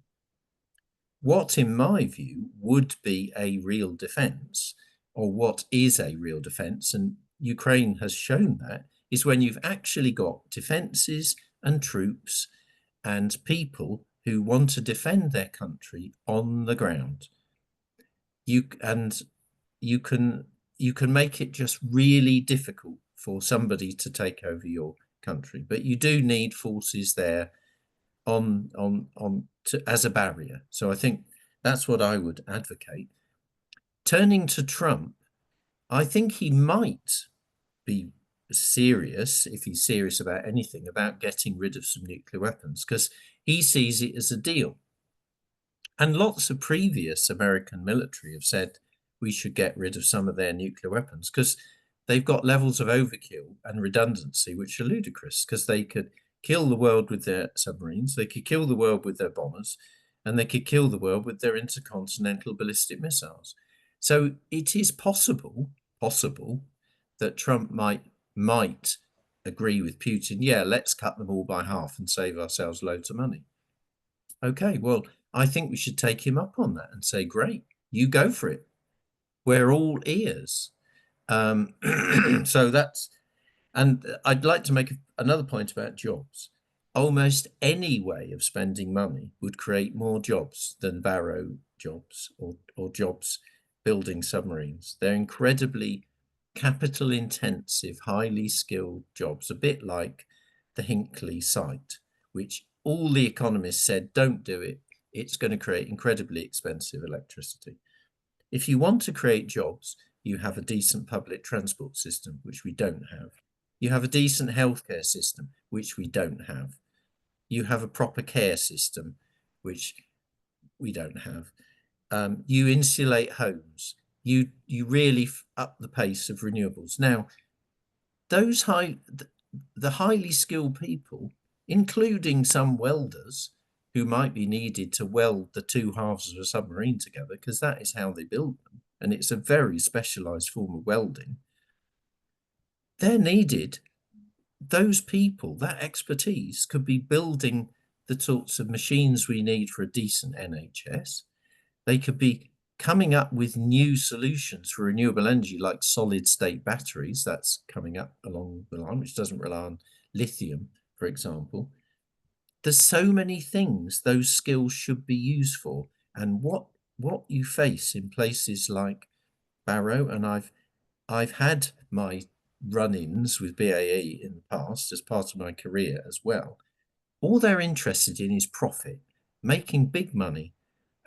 What, in my view, would be a real defense, or what is a real defense, and Ukraine has shown that, is when you've actually got defenses and troops and people who want to defend their country on the ground. You can make it just really difficult for somebody to take over your country, but you do need forces there as a barrier. So I think that's what I would advocate. Turning to Trump, I think he might be serious, if he's serious about anything, about getting rid of some nuclear weapons, because he sees it as a deal. And lots of previous American military have said we should get rid of some of their nuclear weapons because they've got levels of overkill and redundancy which are ludicrous, because they could kill the world with their submarines, they could kill the world with their bombers, and they could kill the world with their intercontinental ballistic missiles. So it is possible that Trump might agree with Putin, yeah, let's cut them all by half and save ourselves loads of money. Okay, well, I think we should take him up on that and say, great, you go for it. We're all ears. So that's, and I'd like to make another point about jobs. Almost any way of spending money would create more jobs than Barrow jobs or jobs building submarines. They're incredibly capital intensive, highly skilled jobs, a bit like the Hinkley site, which all the economists said, don't do it. It's going to create incredibly expensive electricity. If you want to create jobs, you have a decent public transport system, which we don't have. You have a decent healthcare system, which we don't have. You have a proper care system, which we don't have. You insulate homes. You really up the pace of renewables. Now, those the highly skilled people, including some welders who might be needed to weld the two halves of a submarine together, because that is how they build them, and it's a very specialized form of welding. They're needed. Those people, that expertise, could be building the sorts of machines we need for a decent NHS. They could be coming up with new solutions for renewable energy, like solid state batteries. That's coming up along the line, which doesn't rely on lithium, for example. There's so many things those skills should be used for. And what you face in places like Barrow, and I've had my run-ins with BAE in the past as part of my career as well. All they're interested in is profit, making big money,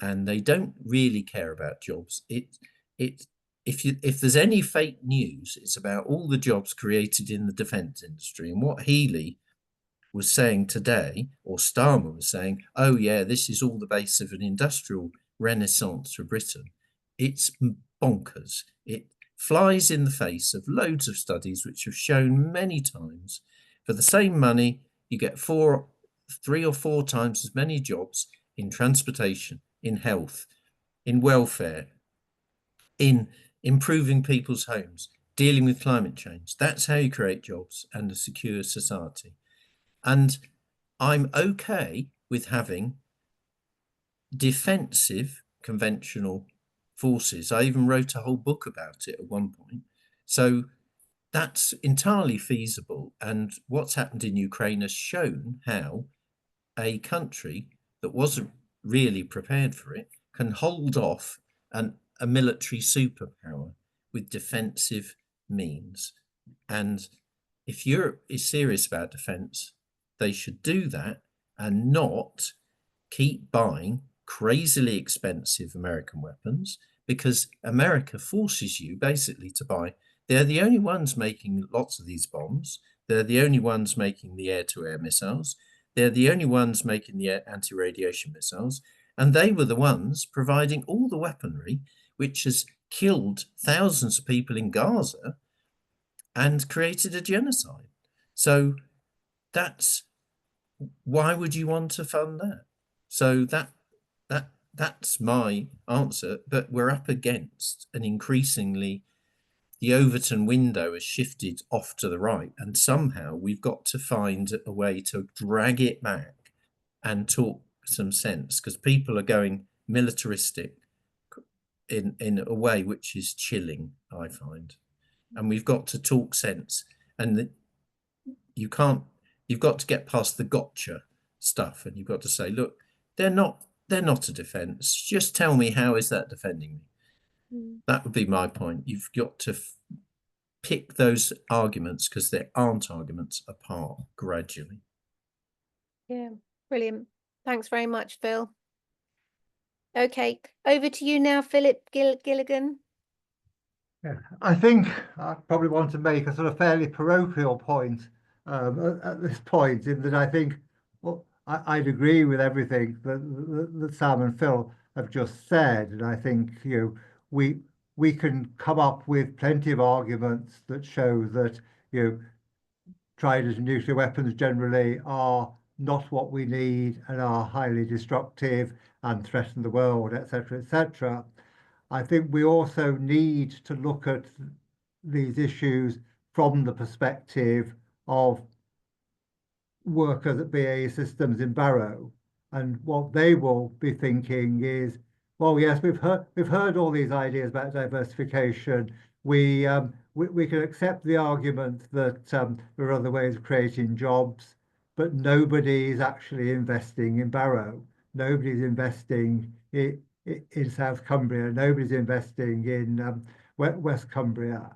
and they don't really care about jobs. If there's any fake news, it's about all the jobs created in the defence industry. And what Healy was saying today, or Starmer was saying, oh yeah, this is all the base of an industrial renaissance for Britain. It's bonkers. It flies in the face of loads of studies which have shown many times for the same money, you get 3 or 4 times as many jobs in transportation, in health, in welfare, in improving people's homes, dealing with climate change. That's how you create jobs and a secure society. And I'm okay with having defensive conventional forces. I even wrote a whole book about it at one point. So that's entirely feasible. And what's happened in Ukraine has shown how a country that wasn't really prepared for it can hold off a military superpower with defensive means. And if Europe is serious about defense, they should do that and not keep buying crazily expensive American weapons, because America forces you basically to buy. They're the only ones making lots of these bombs. They're the only ones making the air-to-air missiles. They're the only ones making the anti-radiation missiles. And they were the ones providing all the weaponry, which has killed thousands of people in Gaza and created a genocide. So that's, why would you want to fund that? So that's my answer. But we're up against an increasingly, the Overton window has shifted off to the right, and somehow we've got to find a way to drag it back and talk some sense, because people are going militaristic in a way which is chilling, I find. And we've got to talk sense, and you've got to get past the gotcha stuff, and you've got to say, look, they're not a defense. Just tell me, how is that defending me? That would be my point. You've got to pick those arguments, because there aren't arguments, apart gradually. Yeah, brilliant. Thanks very much, Phil. Okay, over to you now, Philip Gilligan. Yeah, I think I probably want to make a sort of fairly parochial point at this point, in that I think, well, I'd agree with everything that Sam and Phil have just said, and I think we can come up with plenty of arguments that show that Trident and nuclear weapons generally are not what we need and are highly destructive and threaten the world, etc., etc. I think we also need to look at these issues from the perspective of workers at BAE Systems in Barrow, and what they will be thinking is, well, yes, we've heard all these ideas about diversification. We can accept the argument that there are other ways of creating jobs, but nobody is actually investing in Barrow. Nobody's investing in South Cumbria. Nobody's investing in West Cumbria.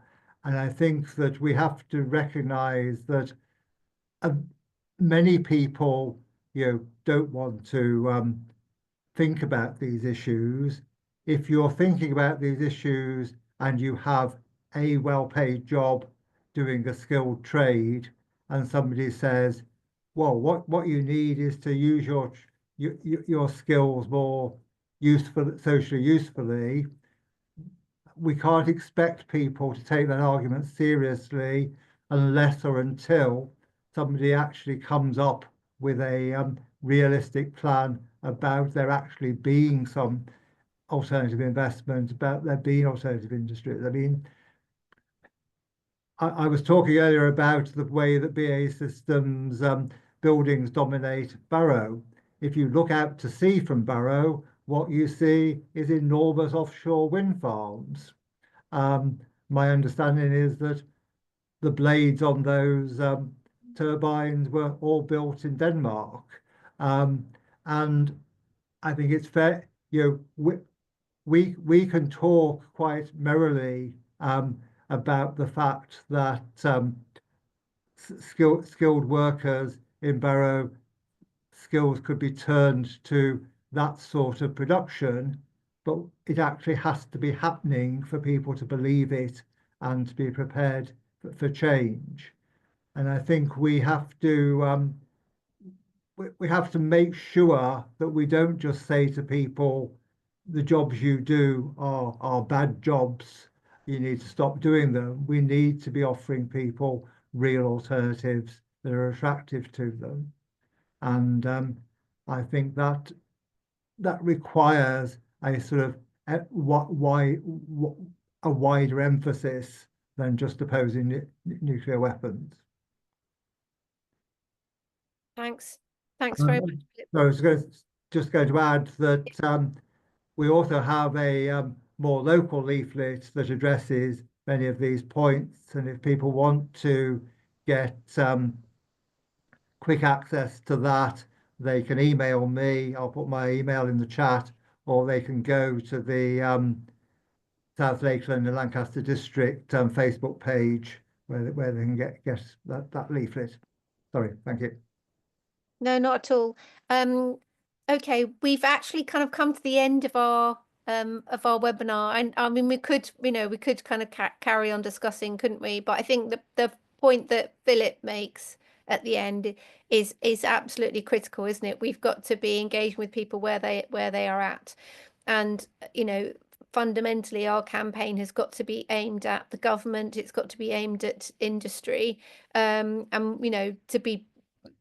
And I think that we have to recognise that many people, don't want to think about these issues. If you're thinking about these issues and you have a well-paid job doing a skilled trade, and somebody says, well, what you need is to use your skills more socially usefully, we can't expect people to take that argument seriously unless or until somebody actually comes up with a realistic plan about there actually being some alternative investment, about there being alternative industries. I mean, I was talking earlier about the way that BAE Systems buildings dominate Barrow. If you look out to sea from Barrow, what you see is enormous offshore wind farms. My understanding is that the blades on those turbines were all built in Denmark. And I think it's fair, we can talk quite merrily about the fact that skilled workers in Barrow skills could be turned to that sort of production, but it actually has to be happening for people to believe it and to be prepared for change. And I think we have to make sure that we don't just say to people, the jobs you do are bad jobs, you need to stop doing them. We need to be offering people real alternatives that are attractive to them. And I think that requires a sort of a wider emphasis than just opposing nuclear weapons. Thanks very much, Philip. So I was just going to add that we also have a more local leaflet that addresses many of these points. And if people want to get quick access to that, they can email me. I'll put my email in the chat, or they can go to the South Lakeland and Lancaster District Facebook page where they can get that leaflet. Sorry, thank you. No, not at all. Okay, we've actually kind of come to the end of our webinar, and I mean we could kind of carry on discussing, couldn't we? But I think the point that Philip makes at the end is absolutely critical, isn't it? We've got to be engaging with people where they are at, and fundamentally our campaign has got to be aimed at the government. It's got to be aimed at industry, and to be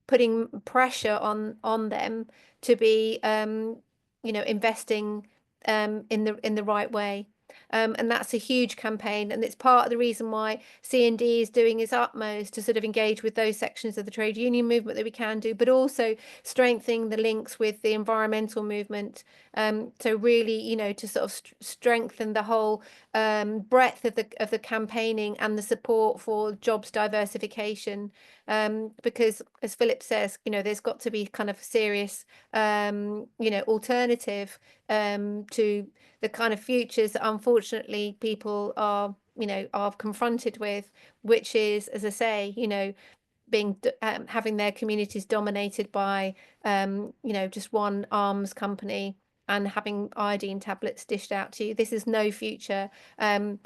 putting pressure on them to be investing in the right way. And that's a huge campaign, and it's part of the reason why C&D is doing its utmost to sort of engage with those sections of the trade union movement that we can do, but also strengthening the links with the environmental movement. So really, to sort of strengthen the whole breadth of the campaigning and the support for jobs diversification. Because as Philip says, there's got to be kind of serious, alternative to the kind of futures that unfortunately people are confronted with, which is, as I say, being having their communities dominated by just one arms company and having iodine tablets dished out to you. This is no future. There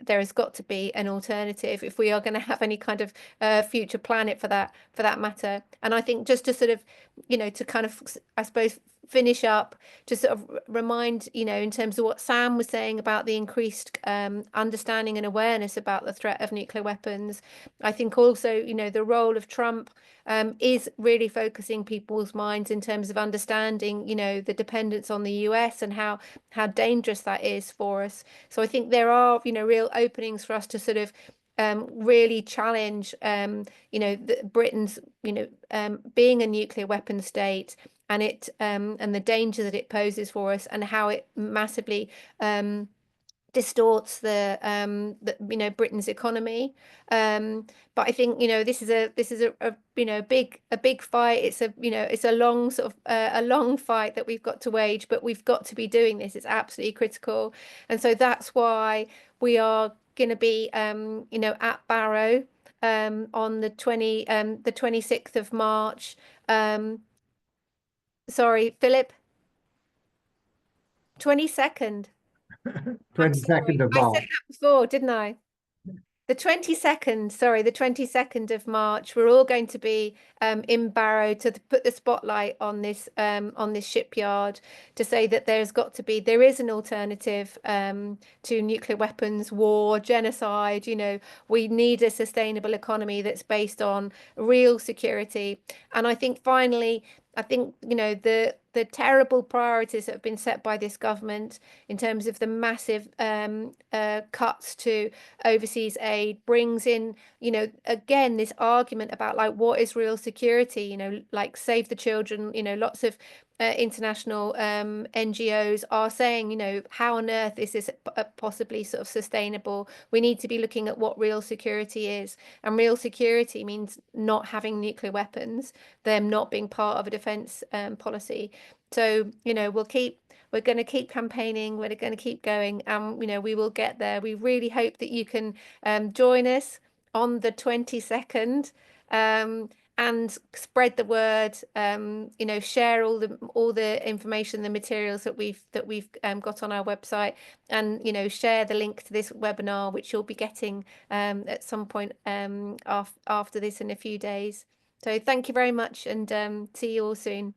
has got to be an alternative if we are going to have any kind of future planet for that matter. And I think just to sort of to kind of, I suppose, finish up, to sort of remind in terms of what Sam was saying about the increased understanding and awareness about the threat of nuclear weapons. I think also the role of Trump is really focusing people's minds in terms of understanding the dependence on the US and how dangerous that is for us. So I think there are real openings for us to sort of really challenge Britain's being a nuclear weapon state, and it and the danger that it poses for us, and how it massively distorts the Britain's economy. But I think this is a big fight. It's a long sort of a long fight that we've got to wage, but we've got to be doing this. It's absolutely critical, and so that's why we are going to be at Barrow on the 26th of March. Sorry, Philip. 22nd. 22nd of March. I said that before, didn't I? The 22nd of March, we're all going to be in Barrow to put the spotlight on this shipyard, to say that there is an alternative to nuclear weapons, war, genocide. We need a sustainable economy that's based on real security. And I think finally, the terrible priorities that have been set by this government in terms of the massive cuts to overseas aid brings in, again, this argument about like what is real security, like Save the Children, lots of international NGOs are saying, how on earth is this possibly sort of sustainable? We need to be looking at what real security is, and real security means not having nuclear weapons, them not being part of a defense policy. So, you know, we're going to keep campaigning, we're going to keep going, and, you know, we will get there. We really hope that you can join us on the 22nd, and spread the word, you know, share all the information, the materials that we've got on our website, and, you know, share the link to this webinar, which you'll be getting at some point after this in a few days. So thank you very much, and see you all soon.